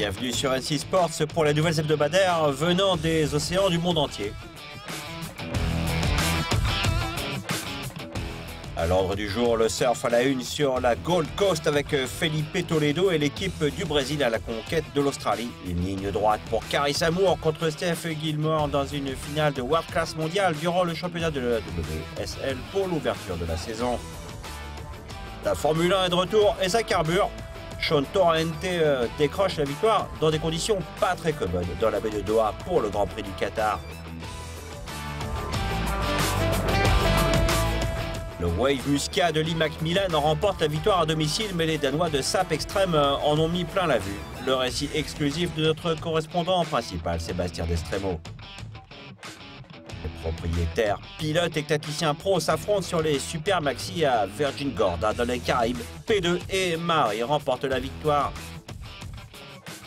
Bienvenue sur NC Sports pour les nouvelles hebdomadaires venant des océans du monde entier. À l'ordre du jour, le surf à la une sur la Gold Coast avec Felipe Toledo et l'équipe du Brésil à la conquête de l'Australie. Une ligne droite pour Carissa Moore contre Steph Gilmore dans une finale de World Class mondiale durant le championnat de la WSL pour l'ouverture de la saison. La Formule 1 est de retour et ça carbure. Shawn Torrente décroche la victoire dans des conditions pas très commodes dans la baie de Doha pour le Grand Prix du Qatar. Le Wave Muscat de Lee Macmillan remporte la victoire à domicile, mais les Danois de SAP Extreme en ont mis plein la vue. Le récit exclusif de notre correspondant principal, Sébastien Destremo. Les propriétaires, pilotes et tacticiens pros s'affrontent sur les Super Maxi à Virgin Gorda dans les Caraïbes. P2 et Marie remportent la victoire.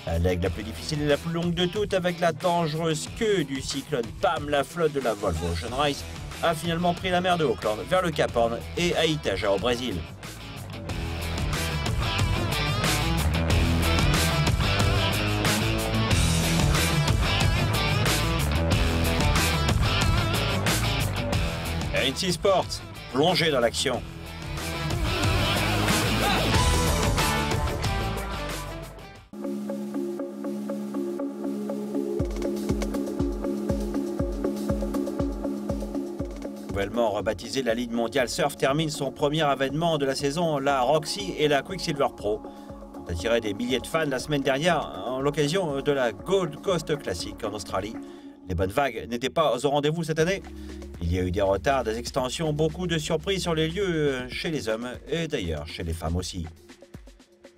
La leg la plus difficile et la plus longue de toutes avec la dangereuse queue du cyclone Pam, la flotte de la Volvo Ocean Race a finalement pris la mer de Auckland vers le Cap Horn et à Itaja au Brésil. NC Sports, plongé dans l'action. Nouvellement rebaptisée, la Ligue mondiale surf termine son premier événement de la saison, la Roxy et la Quicksilver Pro. On a attiré des milliers de fans la semaine dernière en l'occasion de la Gold Coast Classic en Australie. Les bonnes vagues n'étaient pas au rendez-vous cette année. Il y a eu des retards, des extensions, beaucoup de surprises sur les lieux chez les hommes et d'ailleurs chez les femmes aussi.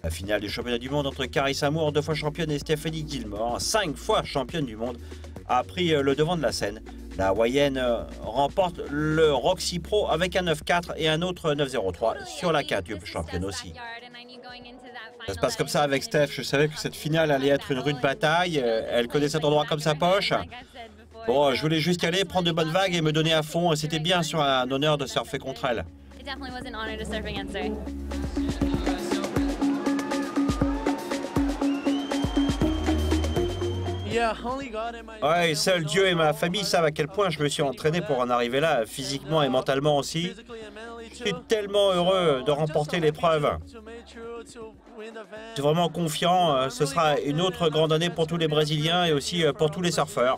La finale du championnat du monde entre Carissa Moore, 2 fois championne, et Stephanie Gilmore, 5 fois championne du monde, a pris le devant de la scène. La Hawaïenne remporte le Roxy Pro avec un 9-4 et un autre 9-0-3 sur la quintuples championne aussi. Ça se passe comme ça avec Steph. Je savais que cette finale allait être une rude bataille. Elle connaît cet endroit comme sa poche. Bon, je voulais juste y aller, prendre de bonnes vagues et me donner à fond. C'était bien sur un honneur de surfer contre elle. Ouais, seul Dieu et ma famille savent à quel point je me suis entraîné pour en arriver là, physiquement et mentalement aussi. Je suis tellement heureux de remporter l'épreuve. Je suis vraiment confiant. Ce sera une autre grande année pour tous les Brésiliens et aussi pour tous les surfeurs.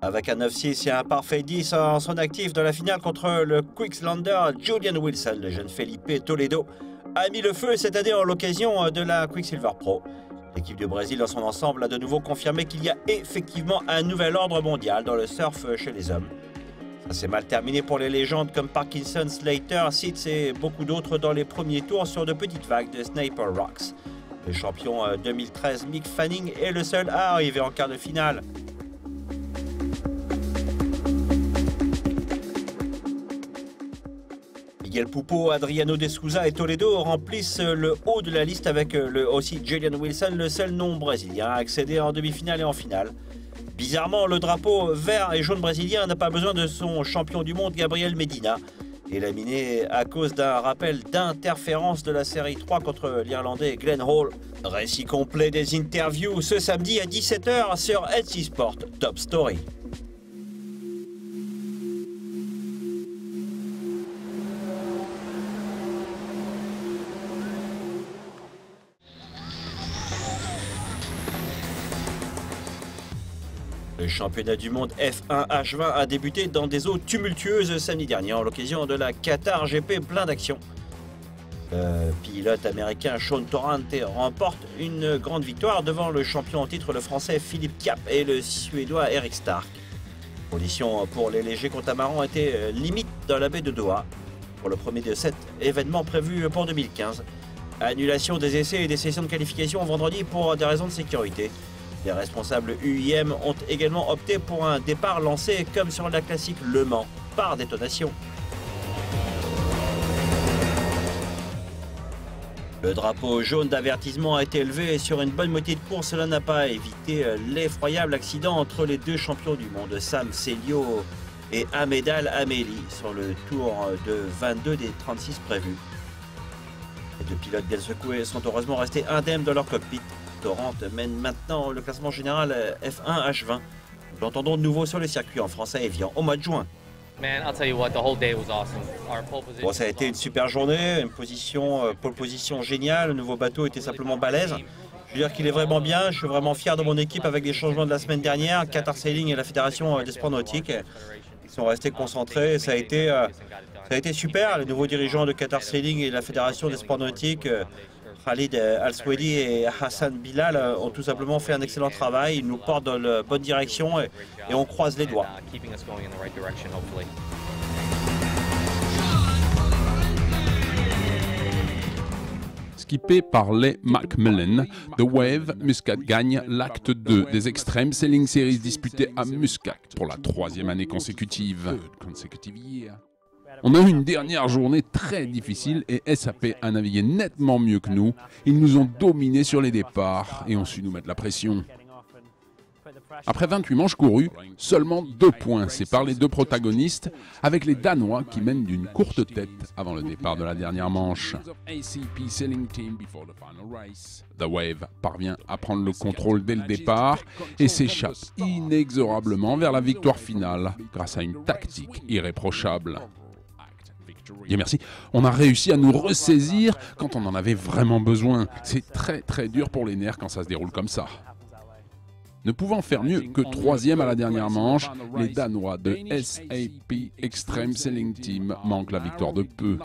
Avec un 9-6 et un parfait 10 en son actif dans la finale contre le Queenslander Julian Wilson, le jeune Felipe Toledo a mis le feu cette année en l'occasion de la Quicksilver Pro. L'équipe du Brésil dans son ensemble a de nouveau confirmé qu'il y a effectivement un nouvel ordre mondial dans le surf chez les hommes. Ça s'est mal terminé pour les légendes comme Parkinson, Slater, Seitz et beaucoup d'autres dans les premiers tours sur de petites vagues de Sniper Rocks. Le champion 2013 Mick Fanning est le seul à arriver en quart de finale. Miguel Pupo, Adriano De Souza et Toledo remplissent le haut de la liste avec aussi Julian Wilson, le seul non brésilien à accéder en demi-finale et en finale. Bizarrement, le drapeau vert et jaune brésilien n'a pas besoin de son champion du monde Gabriel Medina, éliminé à cause d'un rappel d'interférence de la série 3 contre l'Irlandais Glenn Hall. Récit complet des interviews ce samedi à 17 h sur NC Sport Top Story. Le championnat du monde F1 H20 a débuté dans des eaux tumultueuses samedi dernier en l'occasion de la Qatar GP plein d'action. Le pilote américain Shawn Torrente remporte une grande victoire devant le champion en titre, le français Philippe Cap, et le suédois Eric Stark. Les conditions pour les légers catamarans étaient limite dans la baie de Doha pour le premier de 7 événements prévus pour 2015. Annulation des essais et des sessions de qualification vendredi pour des raisons de sécurité. Les responsables UIM ont également opté pour un départ lancé comme sur la classique Le Mans, par détonation. Le drapeau jaune d'avertissement a été élevé sur une bonne moitié de course. Cela n'a pas évité l'effroyable accident entre les deux champions du monde, Sam Celio et Ahmed Al Améli sur le tour de 22 des 36 prévus. Les deux pilotes d'El Secoué sont heureusement restés indemnes dans leur cockpit. Torrent mène maintenant le classement général F1 H20. Nous l'entendons de nouveau sur le circuit en France à Évian au mois de juin. Bon, ça a été une super journée, une pole position géniale, le nouveau bateau était simplement balèze. Je veux dire qu'il est vraiment bien, je suis vraiment fier de mon équipe avec les changements de la semaine dernière. Qatar Sailing et la Fédération des sports nautiques sont restés concentrés, ça a été super. Les nouveaux dirigeants de Qatar Sailing et la Fédération des sports nautiques, Khalid Al-Swedi et Hassan Bilal, ont tout simplement fait un excellent travail. Ils nous portent dans la bonne direction et on croise les doigts. Skippé par les Macmillan, The Wave, Muscat gagne l'acte 2 des Extreme Sailing Series disputées à Muscat pour la 3e année consécutive. On a eu une dernière journée très difficile et SAP a navigué nettement mieux que nous. Ils nous ont dominés sur les départs et ont su nous mettre la pression. Après 28 manches courues, seulement 2 points séparent les deux protagonistes, avec les Danois qui mènent d'une courte tête avant le départ de la dernière manche. The Wave parvient à prendre le contrôle dès le départ et s'échappe inexorablement vers la victoire finale grâce à une tactique irréprochable. Dieu merci, on a réussi à nous ressaisir quand on en avait vraiment besoin. C'est très dur pour les nerfs quand ça se déroule comme ça. Ne pouvant faire mieux que 3e à la dernière manche, les Danois de SAP Extreme Sailing Team manquent la victoire de peu.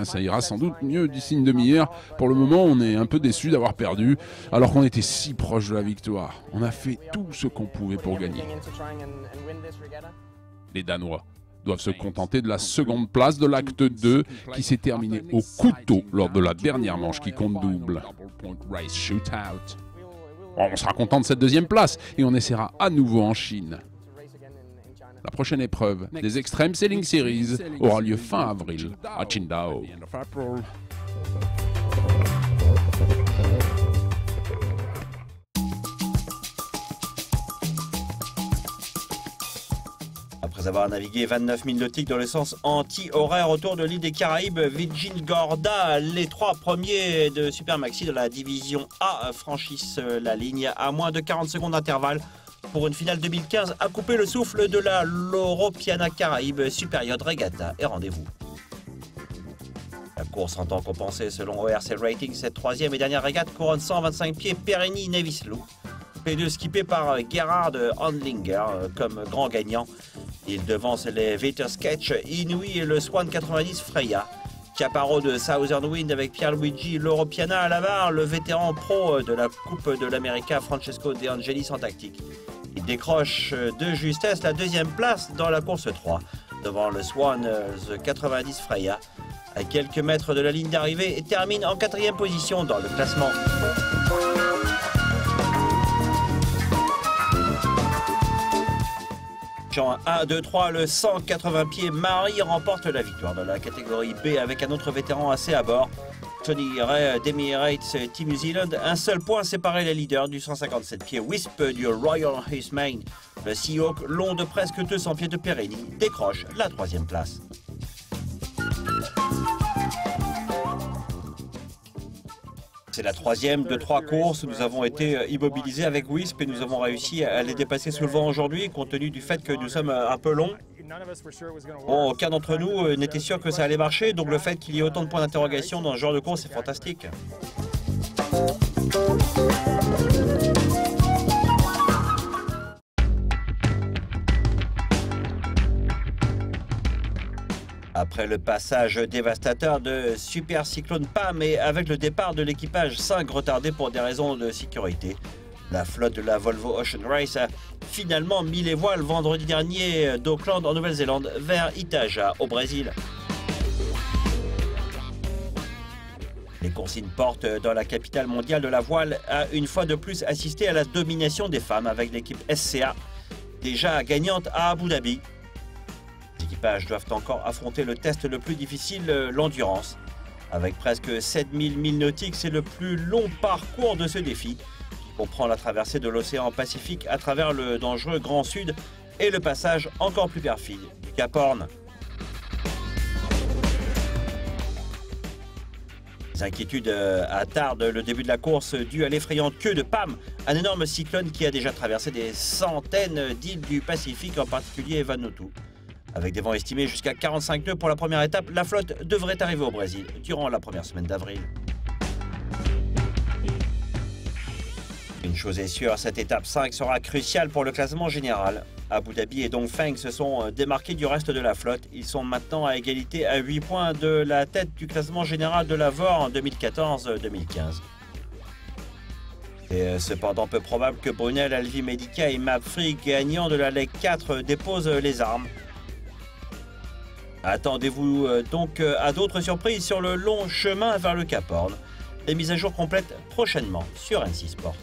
Ça ira sans doute mieux d'ici une demi-heure. Pour le moment, on est un peu déçus d'avoir perdu, alors qu'on était si proche de la victoire. On a fait tout ce qu'on pouvait pour gagner. Les Danois doivent se contenter de la seconde place de l'acte 2 qui s'est terminé au couteau lors de la dernière manche qui compte double. On sera content de cette 2e place et on essaiera à nouveau en Chine. La prochaine épreuve des Extreme Sailing Series aura lieu fin avril à Qingdao. Après avoir navigué 29 000 nautiques dans le sens anti-horaire autour de l'île des Caraïbes, Virgin Gorda, les 3 premiers de Super Maxi de la division A franchissent la ligne à moins de 40 secondes d'intervalle pour une finale 2015 à couper le souffle de la l'Europiana Caraïbes Super Yacht Regatta et rendez-vous. La course entend compenser selon ORC Rating cette 3e et dernière régate couronne 125 pieds Perenni Nevislou. Les deux skippés par Gerhard Handlinger comme grand gagnant. Il devance les Veter Sketch, Inouï et le Swan 90 Freya. Chaparro de Southern Wind avec Pierluigi L'Europiana à la barre, le vétéran pro de la Coupe de l'America Francesco De Angelis en tactique. Il décroche de justesse la 2e place dans la course 3, devant le Swan 90 Freya, à quelques mètres de la ligne d'arrivée et termine en 4e position dans le classement. En 1, 2, 3, le 180 pieds Marie remporte la victoire dans la catégorie B avec un autre vétéran assez à bord. Tony Ray d'Emirates Team New Zealand. Un seul point séparait les leaders du 157 pieds Wisp du Royal Humane. Le Seahawk, long de presque 200 pieds de Perenni, décroche la 3e place. C'est la 3e de 3 courses. Nous avons été immobilisés avec Wisp et nous avons réussi à les dépasser sous le vent aujourd'hui, compte tenu du fait que nous sommes un peu longs. Bon, aucun d'entre nous n'était sûr que ça allait marcher, donc le fait qu'il y ait autant de points d'interrogation dans ce genre de course, c'est fantastique. Après le passage dévastateur de Super Cyclone Pam et avec le départ de l'équipage 5 retardé pour des raisons de sécurité, la flotte de la Volvo Ocean Race a finalement mis les voiles vendredi dernier d'Auckland en Nouvelle-Zélande vers Itaja au Brésil. Les consignes portent dans la capitale mondiale de la voile a une fois de plus assisté à la domination des femmes avec l'équipe SCA, déjà gagnante à Abu Dhabi. Les équipages doivent encore affronter le test le plus difficile, l'endurance. Avec presque 7000 milles nautiques, c'est le plus long parcours de ce défi, qui comprend la traversée de l'océan Pacifique à travers le dangereux Grand Sud et le passage encore plus perfide du Cap Horn. Les inquiétudes attardent le début de la course due à l'effrayante queue de Pam, un énorme cyclone qui a déjà traversé des centaines d'îles du Pacifique, en particulier Vanuatu. Avec des vents estimés jusqu'à 45 nœuds pour la première étape, la flotte devrait arriver au Brésil durant la première semaine d'avril. Une chose est sûre, cette étape 5 sera cruciale pour le classement général. Abu Dhabi et Dongfeng se sont démarqués du reste de la flotte. Ils sont maintenant à égalité à 8 points de la tête du classement général de la VOR en 2014-2015. C'est cependant peu probable que Brunel, Alvi Medica et Mapfre, gagnants de la Leg 4, déposent les armes. Attendez-vous donc à d'autres surprises sur le long chemin vers le Cap Horn. Les mises à jour complètes prochainement sur N6 Sport.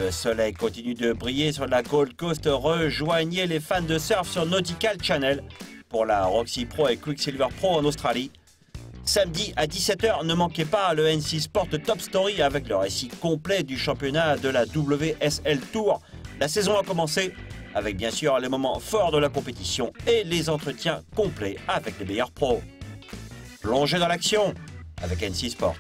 Le soleil continue de briller sur la Gold Coast. Rejoignez les fans de surf sur Nautical Channel pour la Roxy Pro et Quicksilver Pro en Australie. Samedi à 17 h, ne manquez pas le N6 Sport Top Story avec le récit complet du championnat de la WSL Tour. La saison a commencé avec bien sûr les moments forts de la compétition et les entretiens complets avec les meilleurs pros. Plongez dans l'action avec N6 Sports.